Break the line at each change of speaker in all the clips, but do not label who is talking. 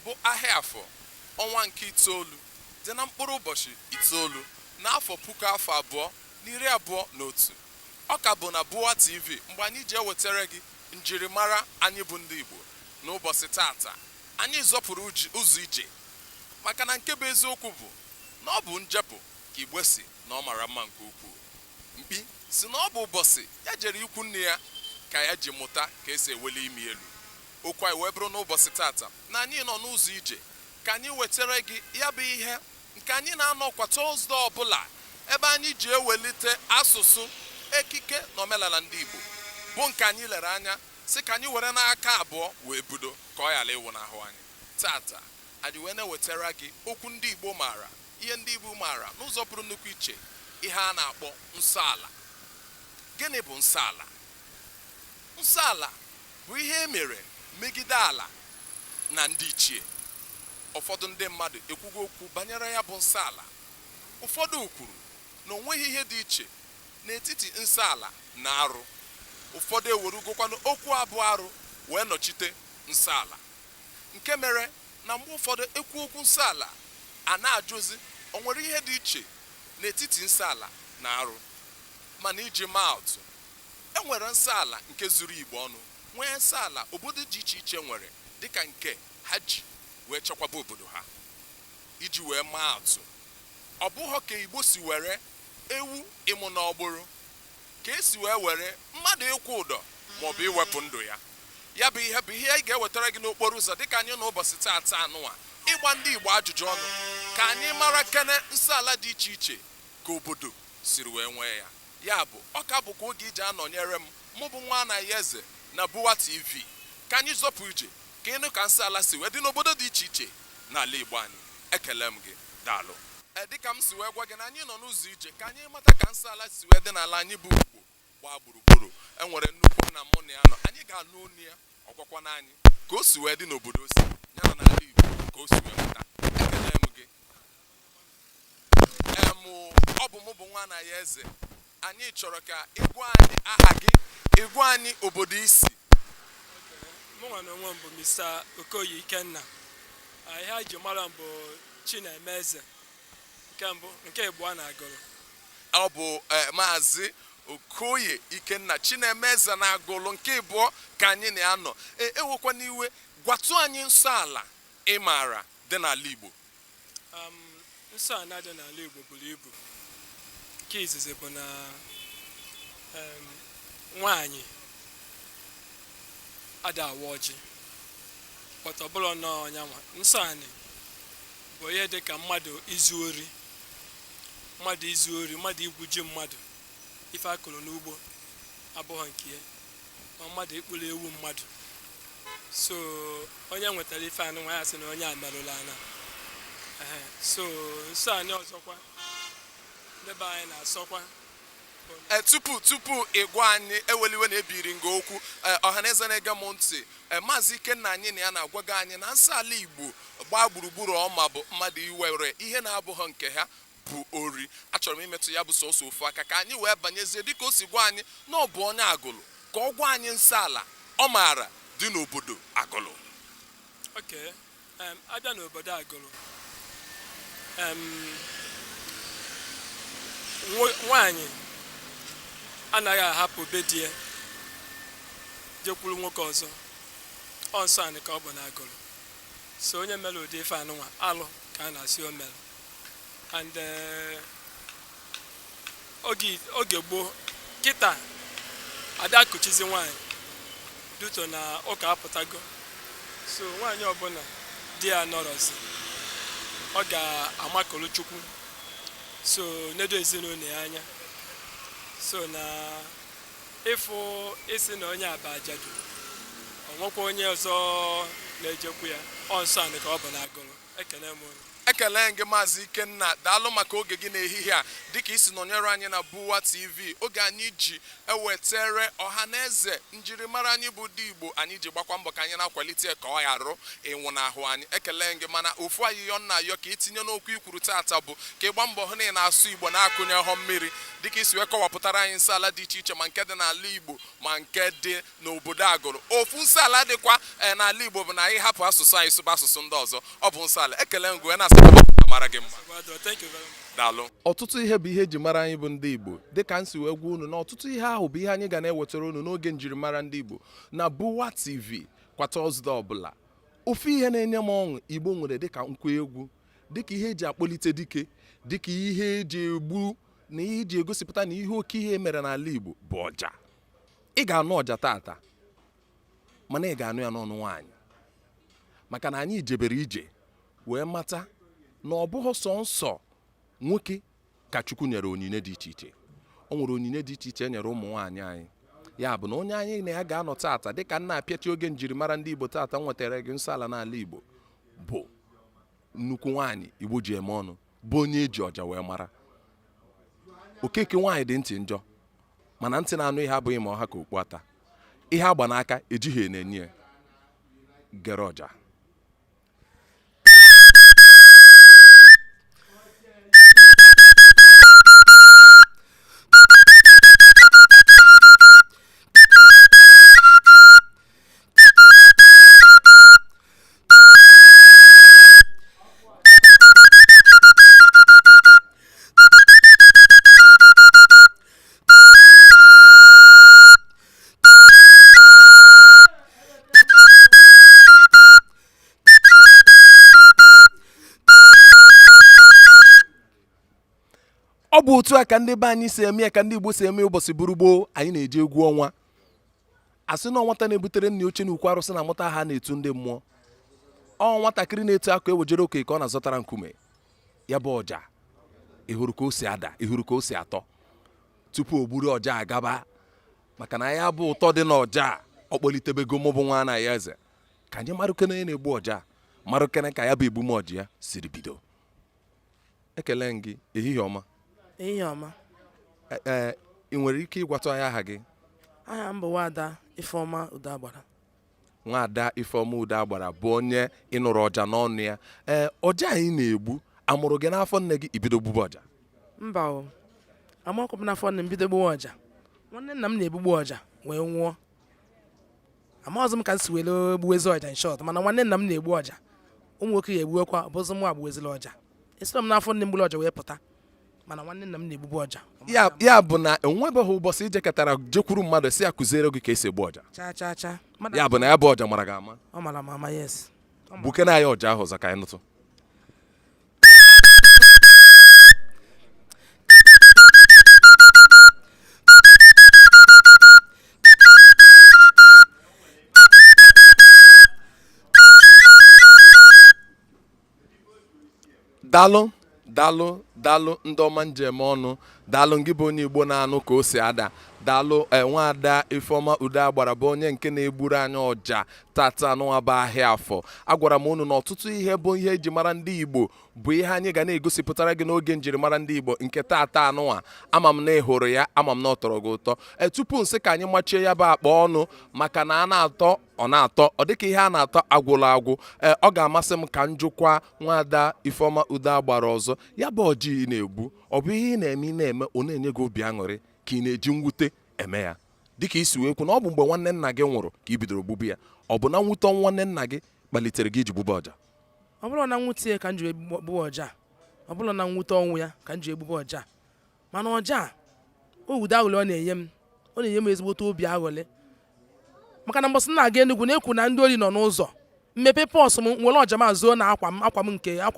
bụ ahịa afọ ọnwa nke itoolu dị na mkpụrụ ụbọchị itoolu n'afọ 2021. Ọ ka bụ na Bua TV mgbe anyị ji ewetara gị njirimara anyị bụ ndị Igbo n'ụbọchị tata. Anyị zọpụrụ ụzọ ije maka na nke bụ eziokwu bụ na ọ bụ njepụ ka Igbo si na ọ mara mma nke ukwuu. Mkpi si na ọ bụ ụbọchị ya jere ikwu nne ya ka ya ji mụta ka esi eweli imi elu. Okwu anyị wee bụrụ n'ụbọchị tata na anyị nọ n'ụzọ ije ka anyị wetara gị ya bụ ihe nke anyị na-anọ kwa Tọzdee ọbụla ebe anyị ji ewelite asụsụ, ekike na omenala ndị Igbo bụ nke anyị lere anya si ka anyị were n'aka abụọ wee bido ka ọ ghara ịwụ n'ahụ anyị. Tata anyị wee na-ewetara gị okwu ndị Igbo maara, ihe ndị Igbo maara n'ụzọ pụrụ nnukwu iche, ihe a na-akpọ nsọala. Gịnị bụ nsọala? Nsọala bụ ihe e mere megide ala na ndị ichie. Ụfọdụ ndị mmadụ ekwugo okwu banyere ya bụ nsọala. Ụfọdụ kwuru na onweghị ihe dị iche n'etiti nsọala na arụ. Ụfọdụ ewerugokwanụ okwu abụọ arụ wee nọchite nsọala, nke mere na mgbe ụfọdụ ekwu okwu nsọala a na-ajụzi o nwere ihe dị iche n'etiti nsọala na arụ. Mana iji maa atụ, enwere nsọala nke zuru Igbo ọnụ, nwee nsọala obodo dị iche iche nwere dịka nke ha ji wee chekwaba obodo ha. Iji wee maa atụ, ọ bụghị ka Igbo si were ewu ịmụ n'ọgbụrụ ka esi wee were mmadụ ịkwụ ụdọ maọbụ iwepụ ndụ ya. Ya bụ ihe anyị ga-ewetara gị n'okporo ụzọ dịka anyị n'ụbọchị tata anụwa, ịgba ndị Igbo ajụjụ ọnụ ka anyị mara kene nsọala dị iche iche ka obodo siri wee nwee ya. Ya bụ ọ ka bụkwa oge iji anọnyere mụ bụ nwa anaghị eze na Bua TV ka anyị zọpụ ije ka ịnụ ka nsọala si wee dị n'obodo dị iche iche n'ala Igbo anyị. Ekele m gị, daalụ. Dịka m si wee gwa gị na anyị nọ n'ụzọ ije ka anyị mata ka nsọala si wee dị n'ala anyị bụ Igbo gbaa gburugburu. Enwere nnukwu nna mụ na ya nọ, anyị ga-anụ onu ya ọgwakwa na anyị ka o si wee dị n'obodo si ya nọ n'ala Igbo ka o si wee pụta. Ekele m gị. Ọ bụ mụ bụ nwa anaghị eze. Anyị chọrọ ka ịgwa anyị aha gị, ịgwa anyị obodo isi.
Mụnwa na onwe m bụ Mr. Okoye Ikenna. Ihe a ji mara m bụ Chinemeze nke mbụ, nke Igbo a na-agụrụ.
Ọ bụ Maazị Okoye Ikenna Chinemeze na-agụlụ nke Igbo ka anyị na-anọ. Ewekwa n'iwe, gwatụ anyị nsọala ị maara dị n'ala Igbo.
Nsọala dị n'ala Igbo buru ibu. Nke izizi bụ na nwaanyị ada awa ọjị, kpọta ọbụla nọ ọnyanwa. Nsọala bụ ihe dị ka mmadụ izu ori, mmadụ igwu ji mmadụ, ife akụrụ n'ugbo abụghị nke ya, ma mmadụ ikpuru ewu mmadụ. So onye nwetara ife anụ nwa ya sị na onye a merụla ana. So nsọala ọzọkwa ndebe anyị na-asọkwa.
Tupu ịgwa anyị eweliwe na ebiri nga okwu, ọhaneze na-ege m ntị, Maazị Ikenna anyị na ya na-agwaga anyị na nsọala Igbo gbaa gburugburu ọma bụ mmadụ iwere ihe na-abụghị nke ha bụ ori. Achọrọ m imetụ ya bụ sọsọ ofu aka ka anyị wee banyezie dịka o si gwa anyị na ọ bụ onye Agụlụ, ka ọ gwa anyị nsọala ọ maara dị n'obodo Agụlụ.
Okay, abịa n'obodo Agụlụ, nwaanyị anaghị ahapụ be di ya jekwuru nwoke ọzọ. Ọ nsọala ka ọ bụ n'Agụlụ. So onye mere ụdị ife anụnwa alụ ka a na-asị o mere. And oge gboo kịta ada kụchizi nwaanyị duto na ụka apụtago. So nwaanyị ọbụla di ya nọrọzi, ọ ga-amakọrọ Chukwu, so nedo ezinụlọ ya anya. So na ịfụ isi na onye aba ajadu, ọ nwekwa onye ọzọ na-ejekwu ya. Ọ nsọala ka ọ bụ n'Agụlụ. Ekele m unu.
ekele gị maazị Ikenna, daalụ maka oge gị n'ehihie a dịka isi nọnyere anyị na Bua TV. Oge anyị ji ewetere ọha na eze njirimara anyị bụ ndị Igbo, anyị ji gbakwa mbọ ka anyị na-akwalite ka ọ ghara ịnwụ n'ahụ anyị. Ekele gị, mana ofu ayịyọ nna ayọ ka itinye n'okwu ikwuru tata bụ ka ịgba mbọ hụ na ị na-asụ Igbo na-akụnye ọhọ mmiri dịka isi wee kọwapụtara anyị nsọala dị iche iche ma nke dị n'ala Igbo ma nke dị n'obodo Agụrụ. Ofu nsọala dịkwa n'ala Igbo bụ na anyị hapụ asụsụ anyị sụba asụsụ ndị ọzọ. Ọ bụ nsọala. Ekele ngụ na mara gị mma. Daalụ. Ọtụtụ ihe bụ ihe eji mara anyị bụ ndị Igbo, dịka nsi wee gwa unu na ọtụtụ ihe ahụ bụ ihe anyị ga na-ewetara unu n'oge njirimara ndị Igbo na Bua TV kwa Tọzdee ọbụla. Ofu ihe na-enye m ọṅụ Igbo nwere dịka nkwa egwu, dịka ihe eji akpọlite dike, dịka ihe eji egbu na ihe eji egosipụta na ihe oke ihe mere n'ala Igbo bụ ọja. Ị ga-anụ ọja tata mana ị ga-anụ ya n'ọnụ nwaanyị, maka na anyị jebere ije wee mata na ọ bụghị sọnsọ nwoke ka Chukwu nyere onyinye dị iche iche. O nwere onyinye dị iche iche nyere ụmụ nwaanyị anyị. Ya bụ na onye anyị na ya ga-anọ tata dịka nna apịachi oge njirimara ndị Igbo tata nwetara gị nsọala n'ala Igbo bụ nnukwu nwaanyị Igbo ji eme ọnụ, bụ onye eji ọja wee mara. Okeke nwaanyị dị ntị njọ, mana ntị na-anụ ihe abụghị ma ọha ka okpu ata. Ihe agba n'aka ejighị na-enye ya. Gere ọja. Ọ bụ otu a ka ndị be anyị si eme ya, ka ndị Igbo si eme ụbọchị buru gboo. Anyị na-eji egwu ọnwa. Asị na nwata na-ebutere nna oche n'ukwu arụsị na-amụta ha na-etu ndị mmụọ. Ọ nwatakịrị na-etu akụ ewejere oke ka ọ na-azọtara nkume. Ya bụ ọja. Ihuru ka o si ada, ihuru ka o si atọ. Tupu o gburu ọja agaba. Maka na ya bụ ụtọ dị n'ọja ọ kpọlitebego mụ bụ nwa na ya eze. Ka anyị marụkene onye na-egbu ọja, marụkene ka ya bụ egbumọja ya siri bido. Ekele gị, ehihie ọma.
Ehihie ọma.
Ị nwere ike ịgwatụ anyị aha gị?
Aha m bụ Nwaada Ifeọma Udeagbara.
Nwaada Ifeọma Udeagbara bụ onye ịnụrụ ọja n'ọnụ ya. Ọja anyị na-egbu amụrụ gị n'afọ nne gị ibido gbugbu ọja?
Mba o, amakwụ m n'afọ nne m bido gbugbu ọja. Nwanne nna m na-egbugbu ọja wee nwụọ. Amaghịzị m ka m si were gbuwezi ọja in short, mana nwanne nna m na-egbu ọja. Ụmụ nwoke ya egbuwekwa, bụzị mụ agbuwezila ọja. Esiro m n'afọ nne m gburu ọja wee pụta, mana nwanne nna m na-egbugbu ọja.
Ya bụ na enwebeghị ụbọchị ije ketara jekwuru mmadụ si akụziere gị ka esi egbu ọja.
Cha.
Ya bụ na ya bụ ọja mara gị ama.
Ọ mara m ama, yes.
Buke na ya ọja ahụ ọzọ ka anyị nụtụ. Daalụ ndị ọma njem ọnụ. Daalụ gị bụ onye Igbo na-anụ ka o si ada. Daalụ Nwaada Ifeọma Udeagbara bụ onye nke na-egburu anyị ọja tata n'ụwa bụ ahịa afọ. Agwara m unu na ọtụtụ ihe bụ ihe eji mara ndị Igbo bụ ihe anyị ga na-egosipụtara gị n'oge njirimara ndị Igbo nke tata anụnwa. Ama m na ị hụrụ ya, ama m na ọ tọrọ gị ụtọ. Tupu nsị ka anyị machie ya bụ akpa ọnụ, maka na a na-atọ ọ na-atọ, ọ dịka ihe a na-atọ agwụla agwụ. Ọ ga-amasị m ka m jụkwa Nwaada Ifeọma Udeagbara ọzọ, ya bụ ọja ị na-egbu ọ bụ ihe ị na-eme ị na-eme ọ na-enye gị obi aṅụrị ka ị na-eji mwute eme ya? Dịka isi wee kwu na ọ bụ mgbe nwanne nna gị nwụrụ ka ị bidoro gbugbu ya. Ọ bụ na nwute ọnwụ nwanne nna gị kpalitere gị iji gbugbu ọja?
Ọ bụrụ na nwute ya ka m ji egbu ọja, ọ bụrụ na nwute ọnwụ ya ka m ji egbugbu ọja. Mana ọja ụda aghụlị ọ na-enye m ezigbote obi aghụlị. Maka na mbọsị na-aga Enugu na-ekwu na ndị ori nọ n'ụzọ, mmepe pọs m nwere ọja m azụo na akwa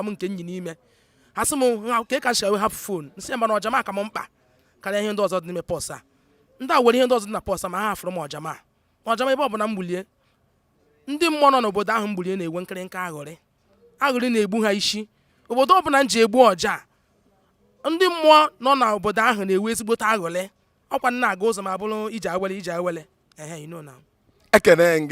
m nke nyi n'ime. Ha sị m ka ka shawe hapụ fon, nsị ya mana ọja m aka m mkpa karịa ihe ndị ọzọ dị n'ime pọs a. Ndị a were ihe ndị ọzọ dị na pọs a ma ha hafụrụ m ọja m. Ọja m ebe ọ bụ na mgbulie, ndị mmụọ nọ n'obodo ahụ mgbulie na-enwe nkịrịnka aghụrị na-egbu ha isi. Obodo ọbụla m ji egbu ọja, ndị mmụọ nọ n'obodo ahụ na-ewe ezigbote aghụrị. Ọkwa nna aga ụzọ ma bụrụ ije awele. You know now.
ekene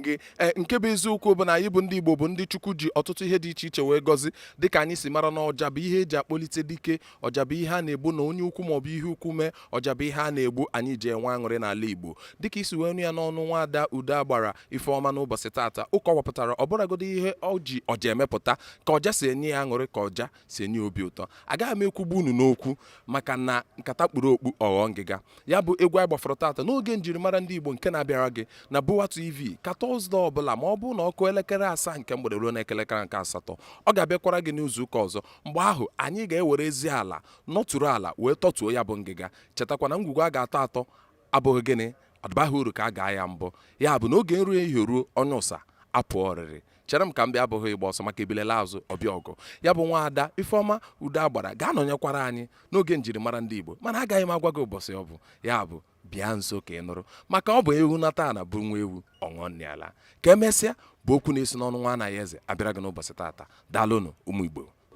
gị nke bụ eziokwu bụ na anyị bụ ndị Igbo bụ ndị Chukwu ji ọtụtụ ihe dị iche iche wee gọzi dịka anyị si mara na ọja bụ ihe eji akpọlite dike, ọja bụ ihe a na-egbu na onye ukwu maọbụ ihe ukwu mee, ọja bụ ihe a na-egbu anyị ji enwe aṅụrị n'ala Igbo dịka isi wee nụ ya n'ọnụ nwaada Udo gbara Ifeọma n'ụbọchị taata. Ụka wepụtara ọbụragodi ihe ọ ji ọja emepụta ka ọja si enye ya aṅụrị, ka ọja si enye obi ụtọ. Agaghị m ekwugbu unu n'okwu maka na nkata kpuru okpu ọghọ ngịga. Ya bụ egwu anyị gbafọrọ taata n'oge njirimara ndị Igbo nke na-abịara gị na Bua TV ka Tọzdee ọbụla ma ọ bụ na ọkụ elekere 7 nke mgbede ruo na elekere nke 8 ọ ga-abịakwara gị n'izu ụka ọzọ. Mgbe ahụ anyị ga-ewere ezi ala nọtụrụ ala wee tọtuo ya bụ ngịga. Chetakwa na ngwugwu a ga-atọ atọ abụghị gịnị ọdụbaghị uru ka a gaa ya mbụ. Ya bụ n'oge nru ehihie ruo onye ụsa apụọ ọrịrị. Chere m ka m bịa abụghị ịgba ọsọ maka ebilela azụ ọbịa ọgụ. Ya bụ nwaada Ifeọma Udo gbara ga-anọnyekwara anyị n'oge njirimara ndị Igbo, mana agaghị m agwa gị ụbọchị ọ bụ. Ya bụ bịa nso ka ị nụrụ maka ọ bụ ewu nata na bụ nwa ewu ọṅụ nne ala. Ka emesịa bụ okwu na-esi n'ọnụ nwa anaghị eze abịara gị n'ụbọchị taata. Daalụnụ ụmụ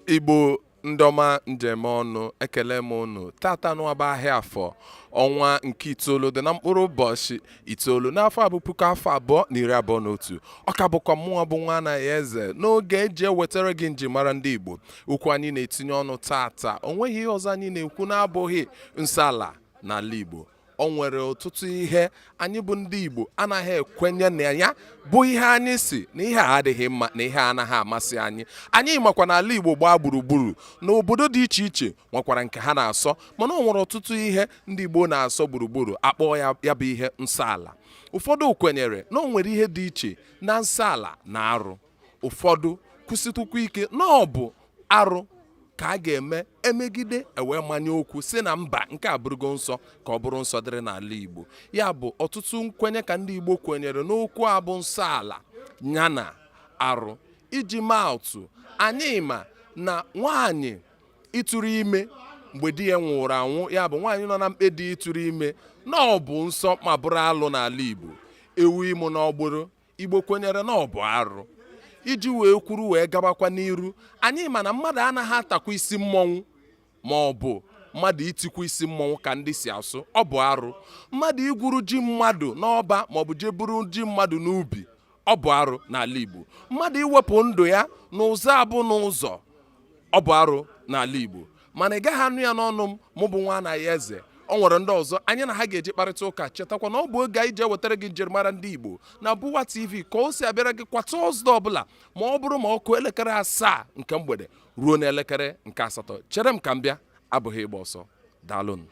Igbo ndị ọma njem ọnụ, ekele m unu. Tata n'ọba ahịa afọ ọnwa nke 9 dị na mkpụrụ ụbọchị 9 n'afọ abụ 2021. Ọka bụkwa mmụọ bụ nwa anaghị eze n'oge eji ewetara gị njirimara ndị Igbo. Okwu anyị na-etinye ọnụ tata o nweghị ihe ọzọ anyị na-ekwu na-abụghị nsọala n'ala Igbo. O nwere ọtụtụ ihe anyị bụ ndị Igbo anaghị ekwenye na ya bụ ihe anyị si na ihe a adịghị mma na ihe anaghị amasị anyị. Anyị makwa na ala Igbo gbaa gburugburu na obodo dị iche iche nwekwara nke ha na-asọ, mana o nwere ọtụtụ ihe ndị Igbo na-asọ gburugburu akpọ ya bụ ihe nsọala. Ụfọdụ kwenyere na o nwere ihe dị iche na nsọala na arụ. Ụfọdụ kwụsịtụkwa ike na ọ bụ arụ ka a ga-eme emegide ewee manye okwu si na mba nke a bụrụgo nsọ ka ọ bụrụ nsọ dịrị n'ala Igbo. Ya bụ ọtụtụ nkwenye ka ndị Igbo kwenyere n'okwu a bụ nsọala ya na arụ. Iji maa atụ, anyị ma na nwaanyị ịtụrụ ime mgbe di ya nwụrụ anwụ, ya bụ nwaanyị nọ na mkpedi ịtụrụ ime na ọ bụ nsọ ma bụrụ alụ n'ala Igbo. Ewu imo na ọgbụrụ Igbo kwenyere na ọ bụ arụ. Iji wee kwuru wee gabakwa n'iru, anyị ma na mmadụ anaghị atakwa isi mmọnwụ ma ọ bụ mmadụ itikwa isi mmọnwụ ka ndị si asụ, ọ bụ arụ. Mmadụ igwuru ji mmadụ n'ọba ma ọ bụ jeburu ji mmadụ n'ubi, ọ bụ arụ n'ala Igbo. Mmadụ iwepụ ndụ ya n'ụzọ abụ n'ụzọ, ọ bụ arụ n'ala Igbo. Mana ị gaghị anụ ya n'ọnụ m, mụ bụ nwa anaghị eze. O nwere ndị ọzọ anyị na ha ga-eji kparịta ụka. Chetakwa na ọ bụ oge anyị ji ewetara gị njirimara ndị Igbo na Bua TV ka o si abịara gị kwa Tọzdee ọbụla ma ọ bụrụ ma ọkụ elekere 7 nke mgbede ruo na elekere nke 8. Chere m ka m bịa abụghị ịgba ọsọ. Daalụnụ.